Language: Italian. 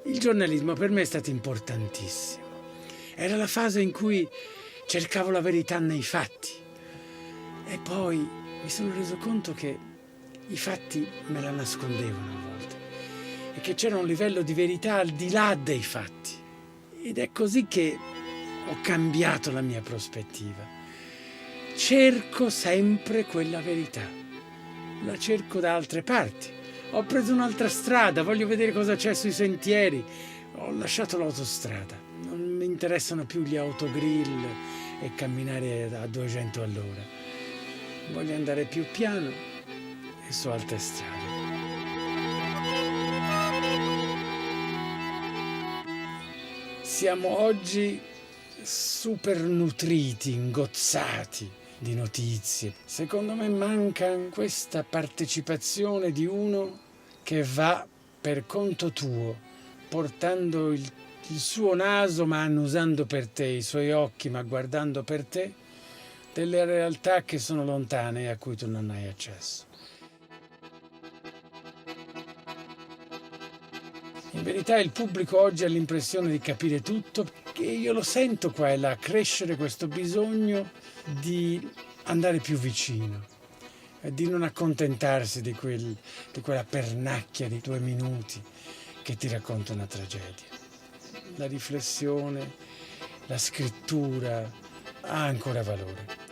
Il giornalismo per me è stato importantissimo. Era la fase in cui cercavo la verità nei fatti e poi mi sono reso conto che i fatti me la nascondevano a volte e che c'era un livello di verità al di là dei fatti. Ed è così che ho cambiato la mia prospettiva. Cerco sempre quella verità, la cerco da altre parti. Ho preso un'altra strada, voglio vedere cosa c'è sui sentieri. Ho lasciato l'autostrada. Non mi interessano più gli autogrill e camminare a 200 all'ora. Voglio andare più piano e su altre strade. Siamo oggi super nutriti, ingozzati di notizie. Secondo me manca questa partecipazione di uno che va per conto tuo, portando il suo naso ma annusando per te, i suoi occhi ma guardando per te, delle realtà che sono lontane e a cui tu non hai accesso. In verità il pubblico oggi ha l'impressione di capire tutto, che io lo sento qua e là, crescere questo bisogno di andare più vicino e di non accontentarsi di quella pernacchia di 2 minuti che ti racconta una tragedia. La riflessione, la scrittura ha ancora valore.